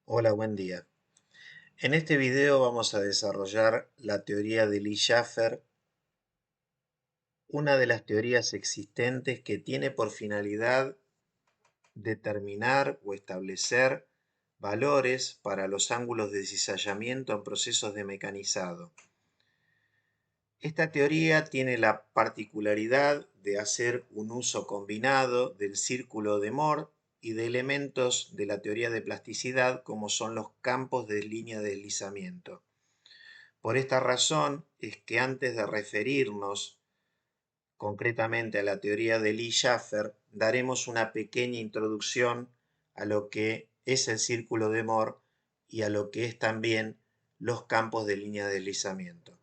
Hola, buen día. En este video vamos a desarrollar la teoría de Lee Schaffer, una de las teorías existentes que tiene por finalidad determinar o establecer valores para los ángulos de cizallamiento en procesos de mecanizado. Esta teoría tiene la particularidad de hacer un uso combinado del círculo de Moore y de elementos de la teoría de plasticidad como son los campos de línea de deslizamiento. Por esta razón es que antes de referirnos concretamente a la teoría de Lee Schaffer, daremos una pequeña introducción a lo que es el círculo de Moore y a lo que es también los campos de línea de deslizamiento.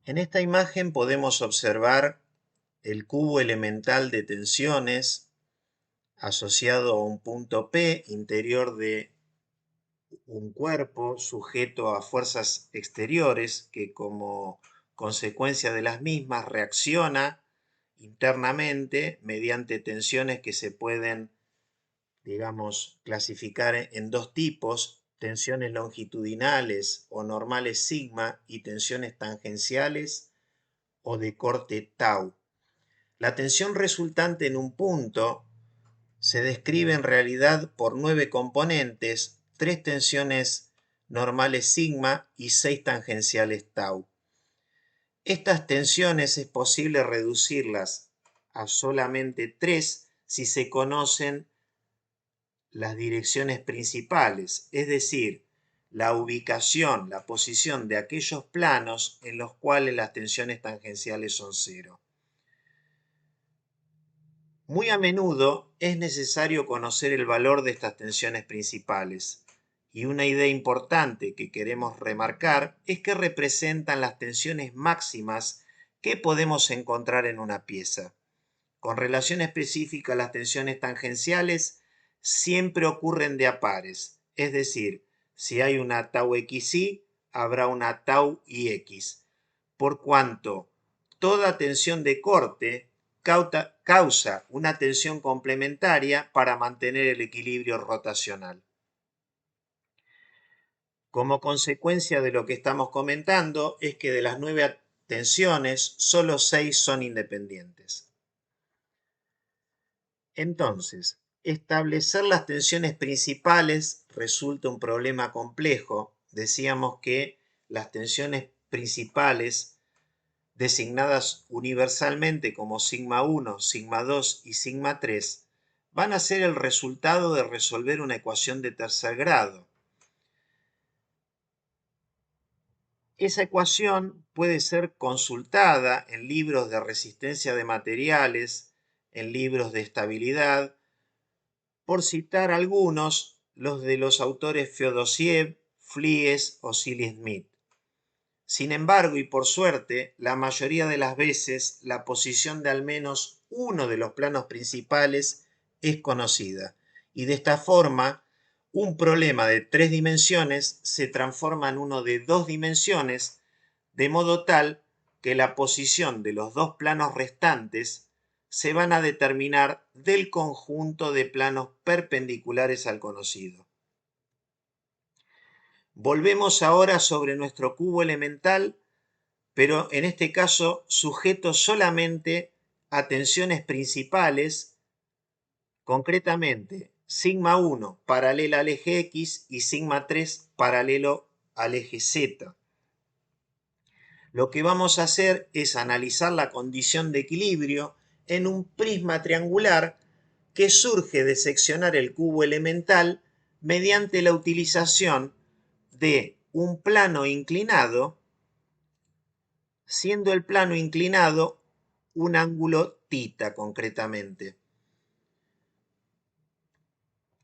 En esta imagen podemos observar el cubo elemental de tensiones asociado a un punto P interior de un cuerpo sujeto a fuerzas exteriores que como consecuencia de las mismas reacciona internamente mediante tensiones que se pueden, digamos, clasificar en dos tipos: tensiones longitudinales o normales sigma y tensiones tangenciales o de corte tau. La tensión resultante en un punto se describe en realidad por 9 componentes, 3 tensiones normales sigma y 6 tangenciales tau. Estas tensiones es posible reducirlas a solamente 3 si se conocen las direcciones principales, es decir, la ubicación, la posición de aquellos planos en los cuales las tensiones tangenciales son 0. Muy a menudo es necesario conocer el valor de estas tensiones principales, y una idea importante que queremos remarcar es que representan las tensiones máximas que podemos encontrar en una pieza. Con relación específica, las tensiones tangenciales siempre ocurren de a pares, es decir, si hay una tau xi, habrá una tau ix, por cuanto toda tensión de corte causa una tensión complementaria para mantener el equilibrio rotacional. Como consecuencia de lo que estamos comentando es que de las 9 tensiones, solo 6 son independientes. Entonces, establecer las tensiones principales resulta un problema complejo. Decíamos que las tensiones principales, designadas universalmente como sigma 1, sigma 2 y sigma 3, van a ser el resultado de resolver una ecuación de tercer grado. Esa ecuación puede ser consultada en libros de resistencia de materiales, en libros de estabilidad, por citar algunos, los de los autores Feodosiev, Flies o Sealy Smith. Sin embargo, y por suerte, la mayoría de las veces la posición de al menos uno de los planos principales es conocida, y de esta forma un problema de 3 dimensiones se transforma en uno de 2 dimensiones, de modo tal que la posición de los dos planos restantes se van a determinar del conjunto de planos perpendiculares al conocido. Volvemos ahora sobre nuestro cubo elemental, pero en este caso sujeto solamente a tensiones principales, concretamente sigma 1 paralela al eje X y sigma 3 paralelo al eje Z. Lo que vamos a hacer es analizar la condición de equilibrio en un prisma triangular que surge de seccionar el cubo elemental mediante la utilización de un plano inclinado, siendo el plano inclinado un ángulo θ concretamente.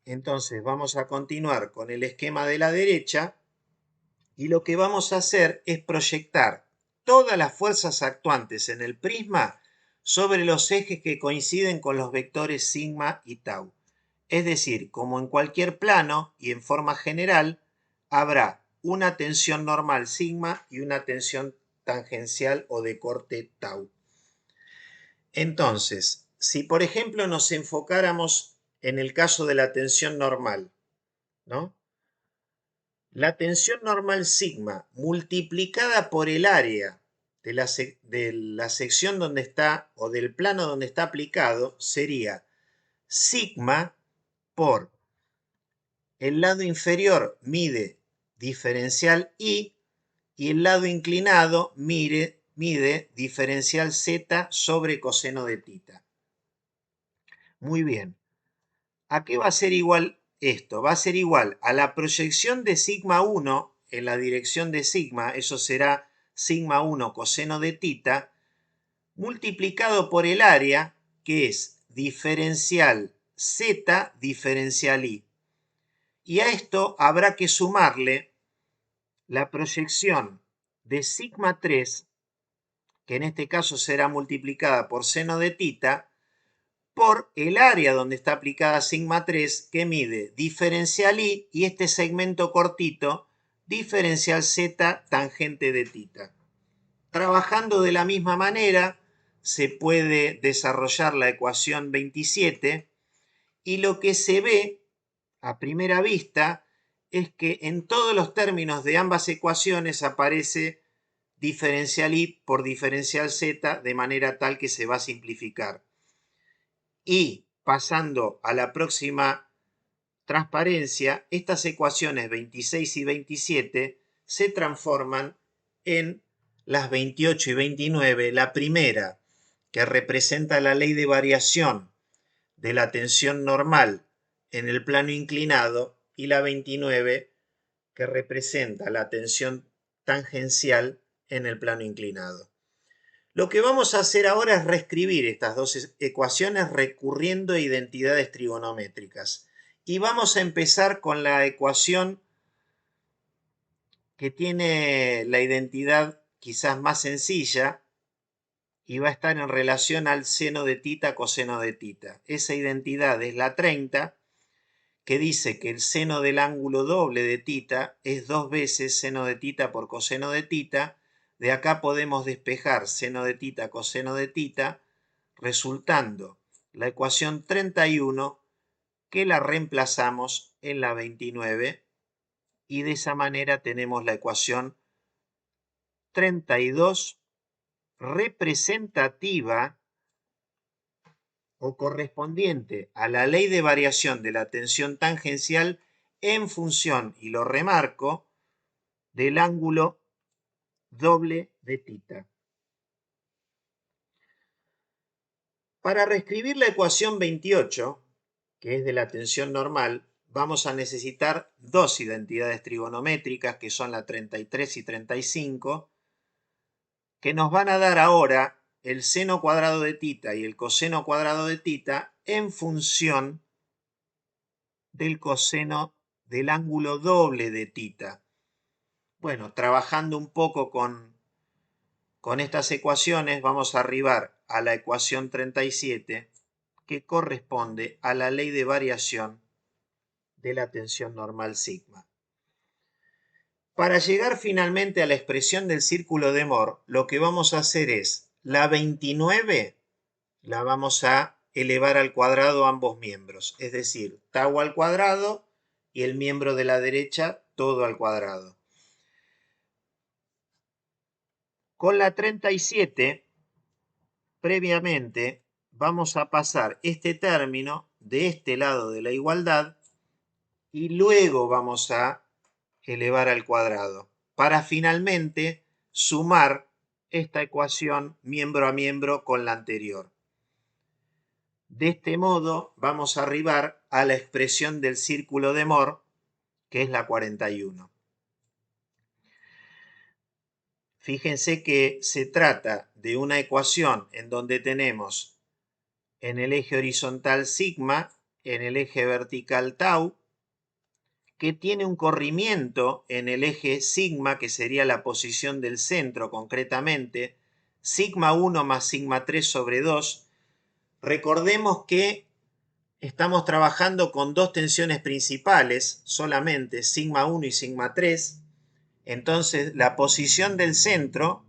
Entonces vamos a continuar con el esquema de la derecha y lo que vamos a hacer es proyectar todas las fuerzas actuantes en el prisma sobre los ejes que coinciden con los vectores sigma y tau. Es decir, como en cualquier plano y en forma general, habrá una tensión normal sigma y una tensión tangencial o de corte tau. Entonces, si por ejemplo nos enfocáramos en el caso de la tensión normal, ¿no? La tensión normal sigma multiplicada por el área de la sección donde está o del plano donde está aplicado sería sigma por el lado inferior mide diferencial I y el lado inclinado mide diferencial Z sobre coseno de tita. Muy bien. ¿A qué va a ser igual esto? Va a ser igual a la proyección de sigma 1 en la dirección de sigma, eso será sigma 1 coseno de tita, multiplicado por el área, que es diferencial Z diferencial I. Y a esto habrá que sumarle la proyección de sigma 3, que en este caso será multiplicada por seno de tita, por el área donde está aplicada sigma 3, que mide diferencial I y este segmento cortito, diferencial Z tangente de tita. Trabajando de la misma manera, se puede desarrollar la ecuación 27 y lo que se ve a primera vista es que en todos los términos de ambas ecuaciones aparece diferencial I por diferencial Z de manera tal que se va a simplificar. Y pasando a la próxima transparencia, estas ecuaciones 26 y 27 se transforman en las 28 y 29, la primera que representa la ley de variación de la tensión normal en el plano inclinado y la 29 que representa la tensión tangencial en el plano inclinado. Lo que vamos a hacer ahora es reescribir estas dos ecuaciones recurriendo a identidades trigonométricas. Y vamos a empezar con la ecuación que tiene la identidad quizás más sencilla y va a estar en relación al seno de tita coseno de tita. Esa identidad es la 30, que dice que el seno del ángulo doble de tita es 2 veces seno de tita por coseno de tita. De acá podemos despejar seno de tita coseno de tita, resultando la ecuación 31 que la reemplazamos en la 29 y de esa manera tenemos la ecuación 32 representativa o correspondiente a la ley de variación de la tensión tangencial en función, y lo remarco, del ángulo doble de tita. Para reescribir la ecuación 28, que es de la tensión normal, vamos a necesitar dos identidades trigonométricas, que son la 33 y 35, que nos van a dar ahora el seno cuadrado de tita y el coseno cuadrado de tita en función del coseno del ángulo doble de tita. Bueno, trabajando un poco con estas ecuaciones vamos a arribar a la ecuación 37, que corresponde a la ley de variación de la tensión normal sigma. Para llegar finalmente a la expresión del círculo de Mohr, lo que vamos a hacer es la 29 la vamos a elevar al cuadrado ambos miembros, es decir, tau al cuadrado y el miembro de la derecha todo al cuadrado. Con la 37, previamente, vamos a pasar este término de este lado de la igualdad y luego vamos a elevar al cuadrado para finalmente sumar esta ecuación miembro a miembro con la anterior. De este modo vamos a arribar a la expresión del círculo de Mohr, que es la 41. Fíjense que se trata de una ecuación en donde tenemos en el eje horizontal sigma, en el eje vertical tau, que tiene un corrimiento en el eje sigma, que sería la posición del centro concretamente, sigma 1 más sigma 3 sobre 2. Recordemos que estamos trabajando con dos tensiones principales solamente, sigma 1 y sigma 3. Entonces la posición del centro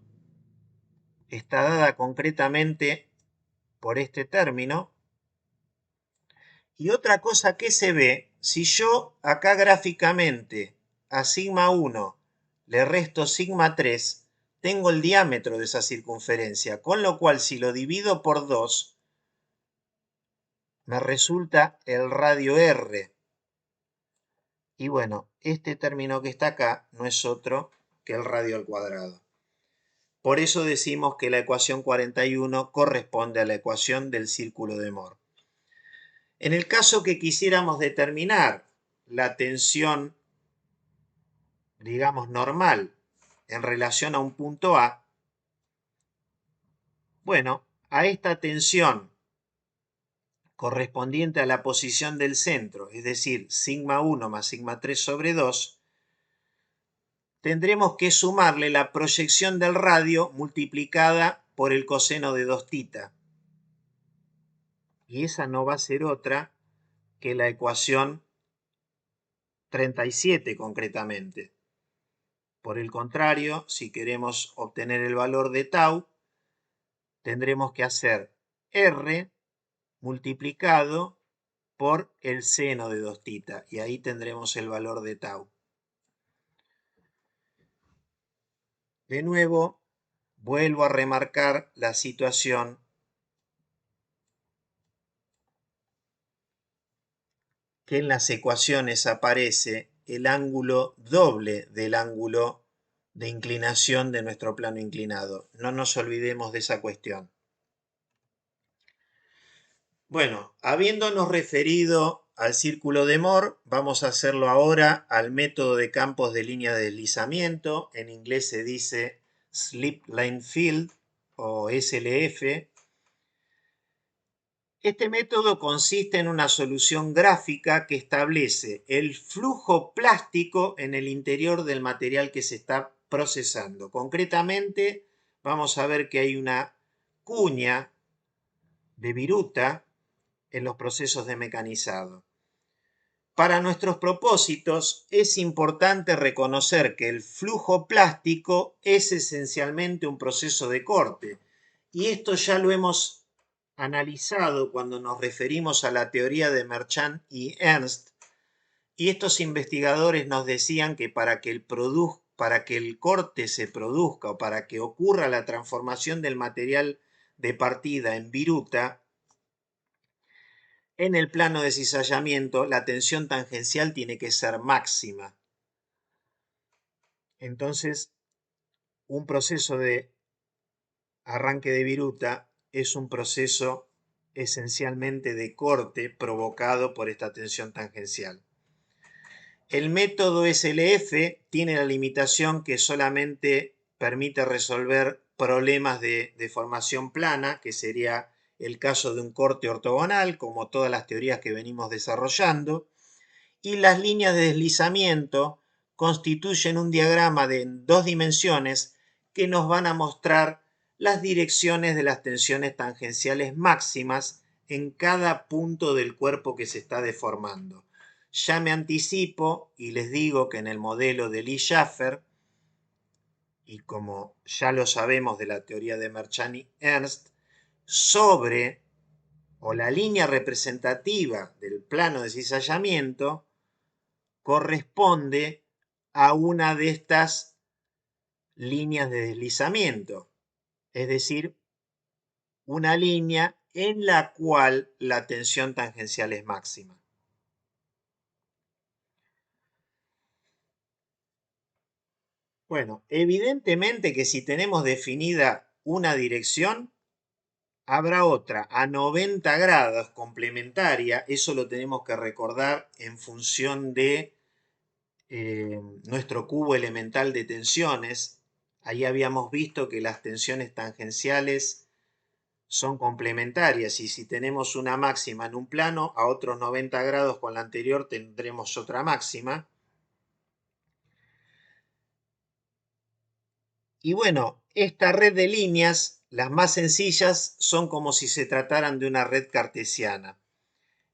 está dada concretamente por este término Y otra cosa que se ve, si yo acá gráficamente a sigma 1 le resto sigma 3, tengo el diámetro de esa circunferencia, con lo cual si lo divido por 2, me resulta el radio R. Y bueno, este término que está acá no es otro que el radio al cuadrado. Por eso decimos que la ecuación 41 corresponde a la ecuación del círculo de Moore. En el caso que quisiéramos determinar la tensión, digamos, normal en relación a un punto A, bueno, a esta tensión correspondiente a la posición del centro, es decir, sigma 1 más sigma 3 sobre 2, tendremos que sumarle la proyección del radio multiplicada por el coseno de 2 θ. Y esa no va a ser otra que la ecuación 37 concretamente. Por el contrario, si queremos obtener el valor de tau, tendremos que hacer R multiplicado por el seno de 2 θ, y ahí tendremos el valor de tau. De nuevo, vuelvo a remarcar la situación que en las ecuaciones aparece el ángulo doble del ángulo de inclinación de nuestro plano inclinado. No nos olvidemos de esa cuestión. Bueno, habiéndonos referido al círculo de Moore, vamos a hacerlo ahora al método de campos de línea de deslizamiento. En inglés se dice Slip Line Field o SLF. Este método consiste en una solución gráfica que establece el flujo plástico en el interior del material que se está procesando. Concretamente, vamos a ver que hay una cuña de viruta en los procesos de mecanizado. Para nuestros propósitos es importante reconocer que el flujo plástico es esencialmente un proceso de corte, y esto ya lo hemos analizado cuando nos referimos a la teoría de Merchant y Ernst, y estos investigadores nos decían que para que el corte se produzca o para que ocurra la transformación del material de partida en viruta, en el plano de cizallamiento la tensión tangencial tiene que ser máxima. Entonces, un proceso de arranque de viruta es un proceso esencialmente de corte provocado por esta tensión tangencial. El método SLF tiene la limitación que solamente permite resolver problemas de deformación plana, que sería el caso de un corte ortogonal, como todas las teorías que venimos desarrollando, y las líneas de deslizamiento constituyen un diagrama de 2 dimensiones que nos van a mostrar las direcciones de las tensiones tangenciales máximas en cada punto del cuerpo que se está deformando. Ya me anticipo y les digo que en el modelo de Lee Schaffer, y como ya lo sabemos de la teoría de Merchant y Ernst, sobre o la línea representativa del plano de cizallamiento corresponde a una de estas líneas de deslizamiento, es decir, una línea en la cual la tensión tangencial es máxima. Bueno, evidentemente que si tenemos definida una dirección, habrá otra a 90 grados complementaria. Eso lo tenemos que recordar en función de nuestro cubo elemental de tensiones. Ahí habíamos visto que las tensiones tangenciales son complementarias, y si tenemos una máxima en un plano, a otros 90 grados con la anterior tendremos otra máxima. Y bueno, esta red de líneas, las más sencillas, son como si se trataran de una red cartesiana.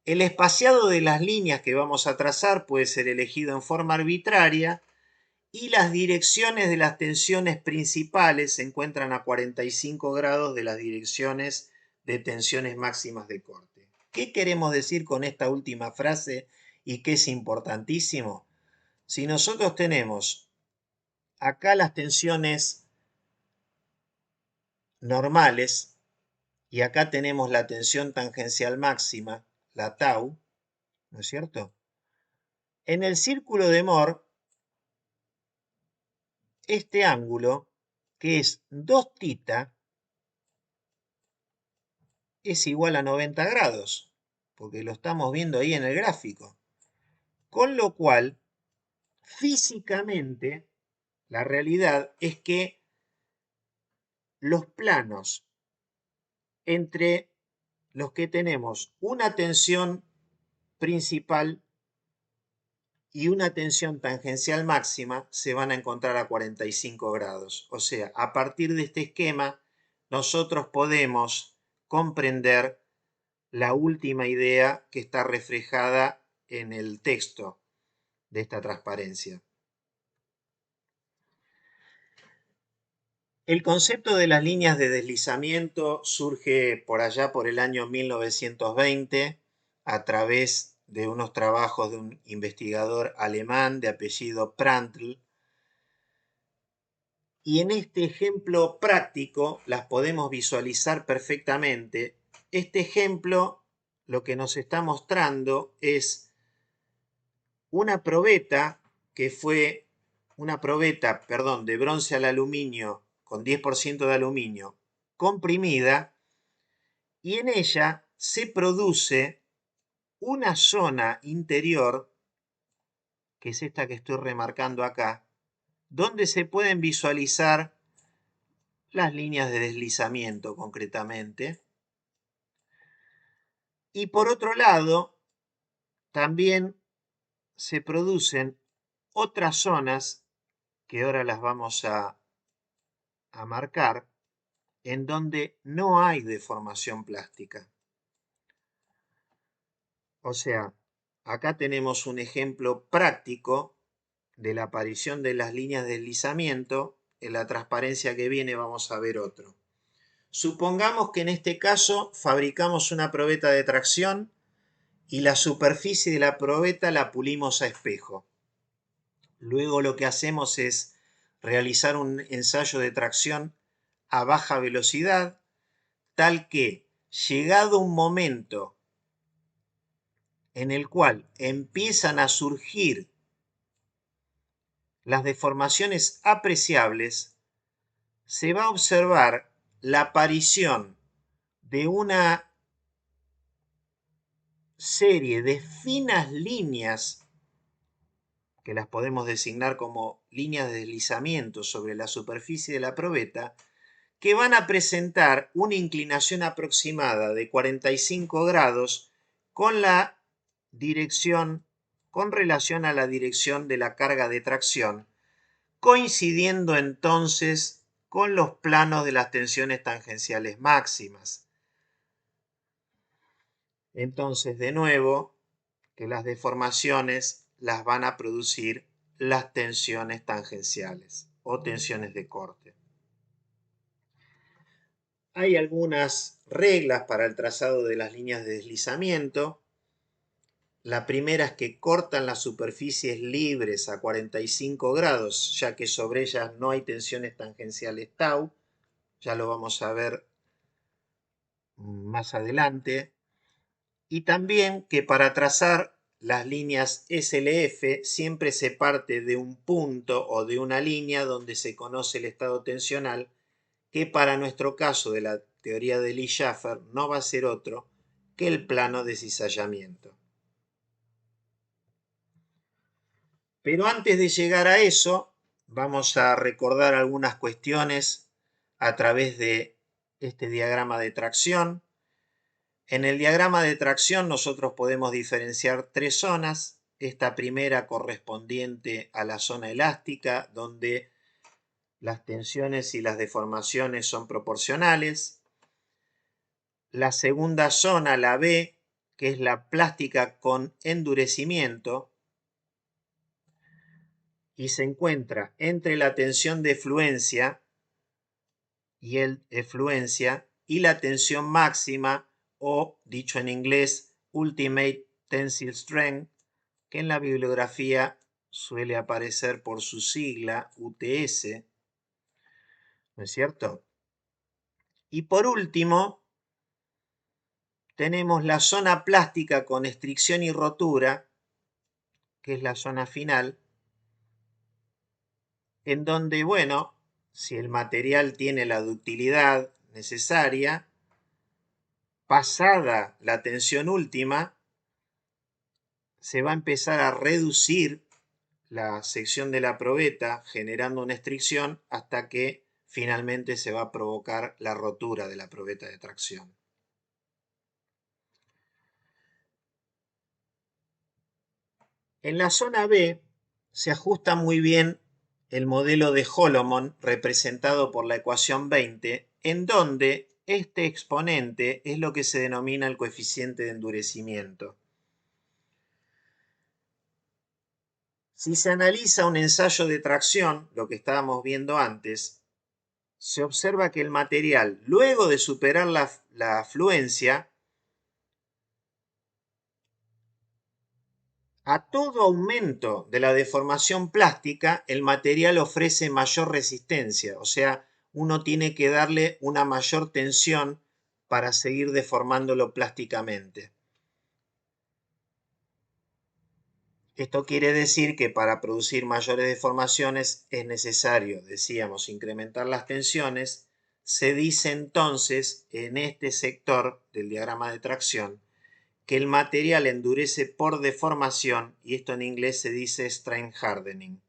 El espaciado de las líneas que vamos a trazar puede ser elegido en forma arbitraria, y las direcciones de las tensiones principales se encuentran a 45 grados de las direcciones de tensiones máximas de corte. ¿Qué queremos decir con esta última frase y que es importantísimo? Si nosotros tenemos acá las tensiones normales y acá tenemos la tensión tangencial máxima, la tau, ¿no es cierto? En el círculo de Moore, este ángulo, que es 2θ, es igual a 90 grados, porque lo estamos viendo ahí en el gráfico. Con lo cual, físicamente, la realidad es que los planos entre los que tenemos una tensión principal y una tensión tangencial máxima se van a encontrar a 45 grados. O sea, a partir de este esquema, nosotros podemos comprender la última idea que está reflejada en el texto de esta transparencia. El concepto de las líneas de deslizamiento surge por allá por el año 1920 a través de unos trabajos de un investigador alemán de apellido Prandtl. Y en este ejemplo práctico las podemos visualizar perfectamente. Este ejemplo lo que nos está mostrando es una probeta que fue una probeta, perdón, de bronce al aluminio con 10% de aluminio comprimida, y en ella se produce una zona interior, que es esta que estoy remarcando acá, donde se pueden visualizar las líneas de deslizamiento concretamente. Y por otro lado, también se producen otras zonas que ahora las vamos a marcar, en donde no hay deformación plástica. O sea, acá tenemos un ejemplo práctico de la aparición de las líneas de deslizamiento. En la transparencia que viene vamos a ver otro. Supongamos que en este caso fabricamos una probeta de tracción y la superficie de la probeta la pulimos a espejo. Luego lo que hacemos es realizar un ensayo de tracción a baja velocidad, tal que, llegado un momento en el cual empiezan a surgir las deformaciones apreciables, se va a observar la aparición de una serie de finas líneas, que las podemos designar como líneas de deslizamiento sobre la superficie de la probeta, que van a presentar una inclinación aproximada de 45 grados con la dirección, con relación a la dirección de la carga de tracción, coincidiendo entonces con los planos de las tensiones tangenciales máximas. Entonces, de nuevo, que las deformaciones las van a producir las tensiones tangenciales o tensiones de corte. Hay algunas reglas para el trazado de las líneas de deslizamiento. La primera es que cortan las superficies libres a 45 grados, ya que sobre ellas no hay tensiones tangenciales tau. Ya lo vamos a ver más adelante. Y también que para trazar las líneas SLF siempre se parte de un punto o de una línea donde se conoce el estado tensional, que para nuestro caso de la teoría de Lee-Schaffer no va a ser otro que el plano de cizallamiento. Pero antes de llegar a eso, vamos a recordar algunas cuestiones a través de este diagrama de tracción. En el diagrama de tracción nosotros podemos diferenciar tres zonas. Esta primera correspondiente a la zona elástica, donde las tensiones y las deformaciones son proporcionales. La segunda zona, la B, que es la plástica con endurecimiento, y se encuentra entre la tensión de efluencia y la tensión máxima o, dicho en inglés, Ultimate Tensile Strength, que en la bibliografía suele aparecer por su sigla UTS, ¿no es cierto? Y por último, tenemos la zona plástica con estricción y rotura, que es la zona final, en donde, bueno, si el material tiene la ductilidad necesaria, pasada la tensión última, se va a empezar a reducir la sección de la probeta generando una estricción hasta que finalmente se va a provocar la rotura de la probeta de tracción. En la zona B se ajusta muy bien el modelo de Holomon representado por la ecuación 20, en donde este exponente es lo que se denomina el coeficiente de endurecimiento. Si se analiza un ensayo de tracción, lo que estábamos viendo antes, se observa que el material, luego de superar la afluencia, a todo aumento de la deformación plástica, el material ofrece mayor resistencia, o sea, uno tiene que darle una mayor tensión para seguir deformándolo plásticamente. Esto quiere decir que para producir mayores deformaciones es necesario, decíamos, incrementar las tensiones. Se dice entonces en este sector del diagrama de tracción que el material endurece por deformación y esto en inglés se dice strain hardening.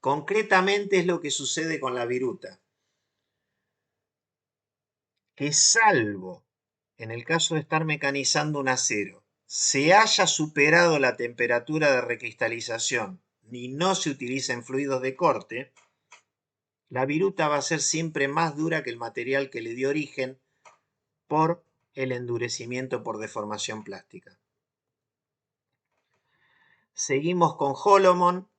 Concretamente es lo que sucede con la viruta, que salvo en el caso de estar mecanizando un acero, se haya superado la temperatura de recristalización y no se utilicen fluidos de corte, la viruta va a ser siempre más dura que el material que le dio origen por el endurecimiento por deformación plástica. Seguimos con Holomon,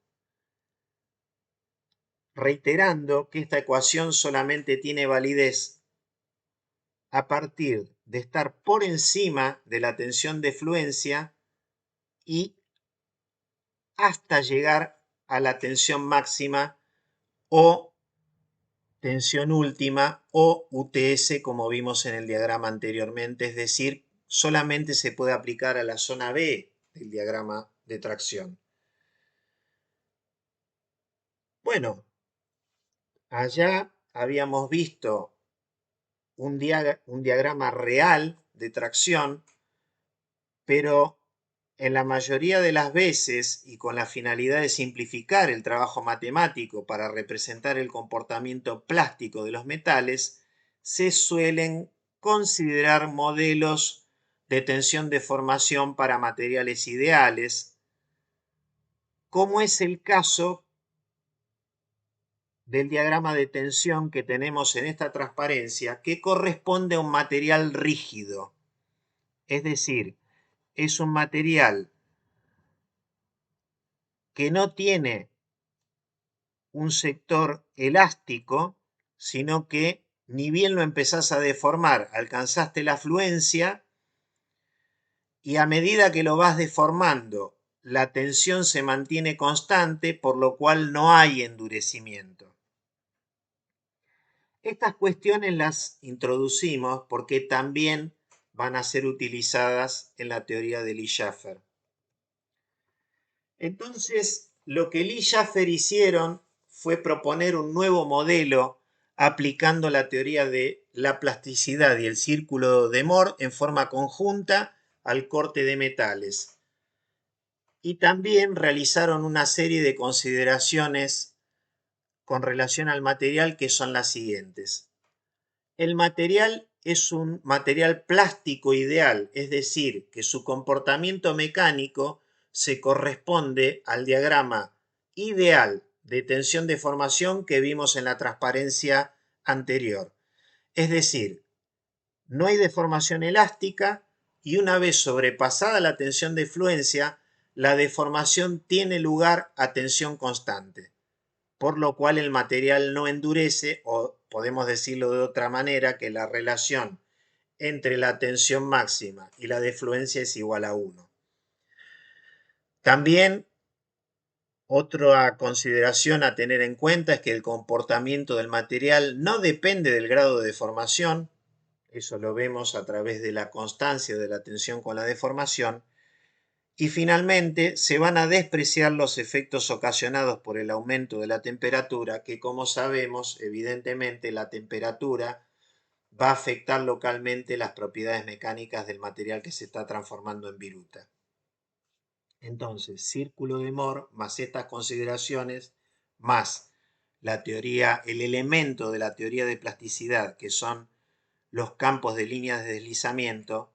reiterando que esta ecuación solamente tiene validez a partir de estar por encima de la tensión de fluencia y hasta llegar a la tensión máxima o tensión última o UTS como vimos en el diagrama anteriormente, es decir, solamente se puede aplicar a la zona B del diagrama de tracción. Bueno, allá habíamos visto un diagrama real de tracción, pero en la mayoría de las veces y con la finalidad de simplificar el trabajo matemático para representar el comportamiento plástico de los metales, se suelen considerar modelos de tensión-deformación para materiales ideales, como es el caso del diagrama de tensión que tenemos en esta transparencia, que corresponde a un material rígido, es decir, es un material que no tiene un sector elástico, sino que ni bien lo empezás a deformar, alcanzaste la fluencia y a medida que lo vas deformando, la tensión se mantiene constante, por lo cual no hay endurecimiento. Estas cuestiones las introducimos porque también van a ser utilizadas en la teoría de Lee Schaffer. Entonces, lo que Lee y Schaffer hicieron fue proponer un nuevo modelo aplicando la teoría de la plasticidad y el círculo de Moore en forma conjunta al corte de metales. Y también realizaron una serie de consideraciones con relación al material que son las siguientes. El material es un material plástico ideal, es decir, que su comportamiento mecánico se corresponde al diagrama ideal de tensión-deformación que vimos en la transparencia anterior. Es decir, no hay deformación elástica y una vez sobrepasada la tensión de fluencia, la deformación tiene lugar a tensión constante, por lo cual el material no endurece, o podemos decirlo de otra manera, que la relación entre la tensión máxima y la defluencia es igual a 1. También otra consideración a tener en cuenta es que el comportamiento del material no depende del grado de deformación, eso lo vemos a través de la constancia de la tensión con la deformación, y finalmente se van a despreciar los efectos ocasionados por el aumento de la temperatura, que como sabemos, evidentemente la temperatura va a afectar localmente las propiedades mecánicas del material que se está transformando en viruta. Entonces, círculo de Moore más estas consideraciones, más la teoría, el elemento de la teoría de plasticidad, que son los campos de líneas de deslizamiento,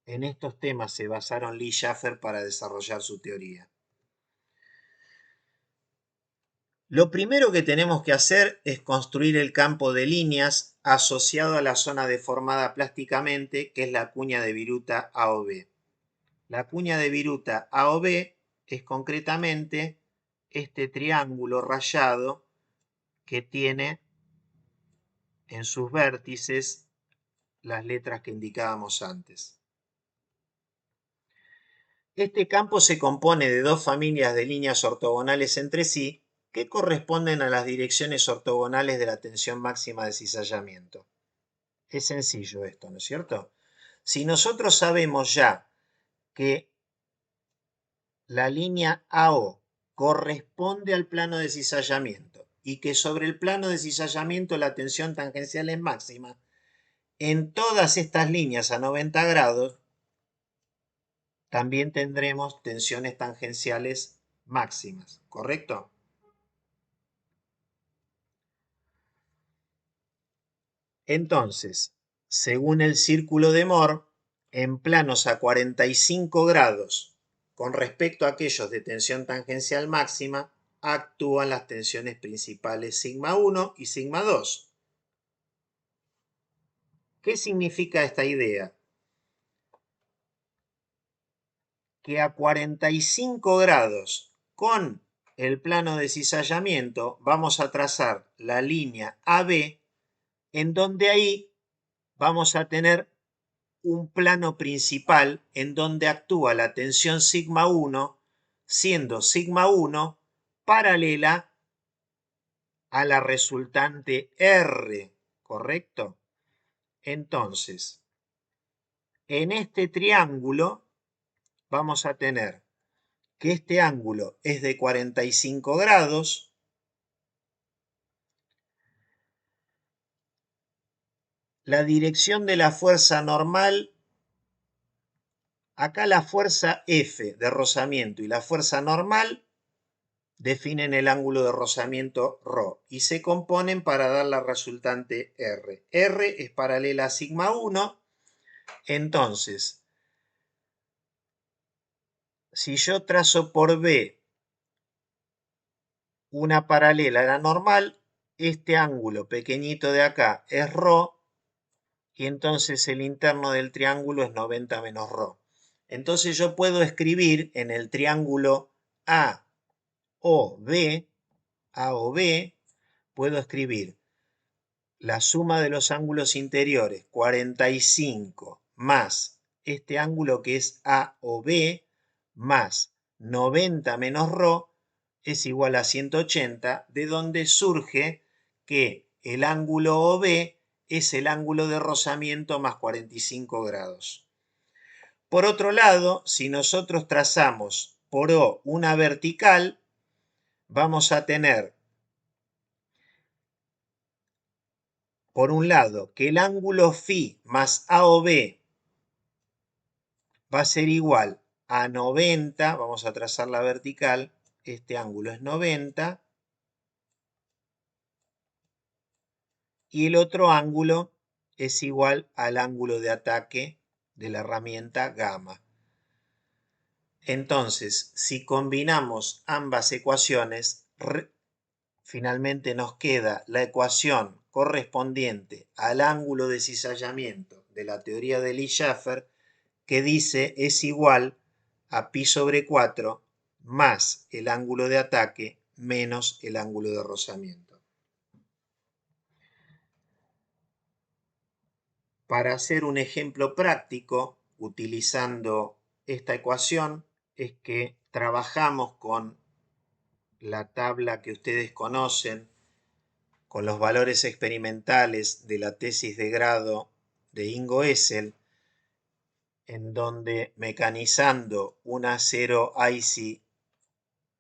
en estos temas se basaron Lee y Schaffer para desarrollar su teoría. Lo primero que tenemos que hacer es construir el campo de líneas asociado a la zona deformada plásticamente, que es la cuña de viruta A o B. La cuña de viruta A o B es concretamente este triángulo rayado que tiene en sus vértices las letras que indicábamos antes. Este campo se compone de dos familias de líneas ortogonales entre sí que corresponden a las direcciones ortogonales de la tensión máxima de cizallamiento. Es sencillo esto, ¿no es cierto? Si nosotros sabemos ya que la línea AO corresponde al plano de cizallamiento y que sobre el plano de cizallamiento la tensión tangencial es máxima, en todas estas líneas a 90 grados también tendremos tensiones tangenciales máximas, ¿correcto? Entonces, según el círculo de Moore, en planos a 45 grados con respecto a aquellos de tensión tangencial máxima, actúan las tensiones principales sigma 1 y sigma 2. ¿Qué significa esta idea? Que a 45 grados con el plano de cizallamiento vamos a trazar la línea AB, en donde ahí vamos a tener un plano principal en donde actúa la tensión sigma 1, siendo sigma 1 paralela a la resultante R, ¿correcto? Entonces, en este triángulo vamos a tener que este ángulo es de 45 grados, la dirección de la fuerza normal, acá la fuerza F de rozamiento y la fuerza normal definen el ángulo de rozamiento ρ y se componen para dar la resultante R. R es paralela a sigma 1, entonces, si yo trazo por B una paralela a la normal, este ángulo pequeñito de acá es ρ y entonces el interno del triángulo es 90 menos ρ. Entonces yo puedo escribir en el triángulo A o B, puedo escribir la suma de los ángulos interiores, 45, más este ángulo que es A o B, más 90 menos ρ, es igual a 180, de donde surge que el ángulo OB es el ángulo de rozamiento más 45 grados. Por otro lado, si nosotros trazamos por O una vertical, vamos a tener, por un lado, que el ángulo φ más AOB va a ser igual a 90, vamos a trazar la vertical, este ángulo es 90, y el otro ángulo es igual al ángulo de ataque de la herramienta gamma. Entonces, si combinamos ambas ecuaciones, finalmente nos queda la ecuación correspondiente al ángulo de cizallamiento de la teoría de Lee y Schaffer, que dice es igual a pi sobre 4 más el ángulo de ataque menos el ángulo de rozamiento. Para hacer un ejemplo práctico, utilizando esta ecuación, es que trabajamos con la tabla que ustedes conocen, con los valores experimentales de la tesis de grado de Ingo Essel, en donde mecanizando un acero IC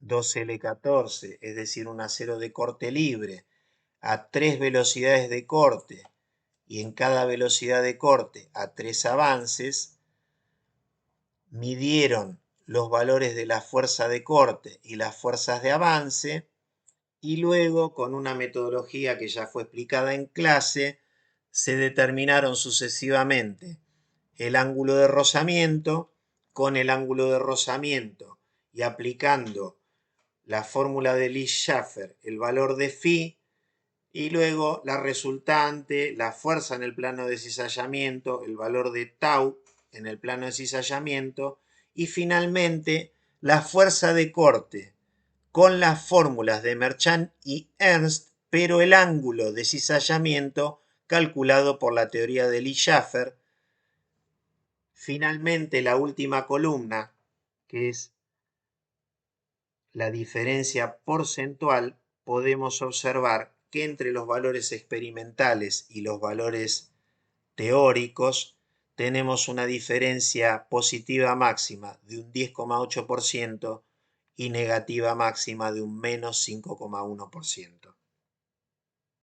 2L14, es decir, un acero de corte libre, a 3 velocidades de corte y en cada velocidad de corte a 3 avances, midieron los valores de la fuerza de corte y las fuerzas de avance y luego, con una metodología que ya fue explicada en clase, se determinaron sucesivamente el ángulo de rozamiento con el ángulo de rozamiento y aplicando la fórmula de Lee-Schaffer, el valor de phi, y luego la resultante, la fuerza en el plano de cizallamiento, el valor de tau en el plano de cizallamiento, y finalmente la fuerza de corte con las fórmulas de Merchant y Ernst, pero el ángulo de cizallamiento calculado por la teoría de Lee-Schaffer. Finalmente, la última columna, que es la diferencia porcentual, podemos observar que entre los valores experimentales y los valores teóricos tenemos una diferencia positiva máxima de un 10,8% y negativa máxima de un menos 5,1%.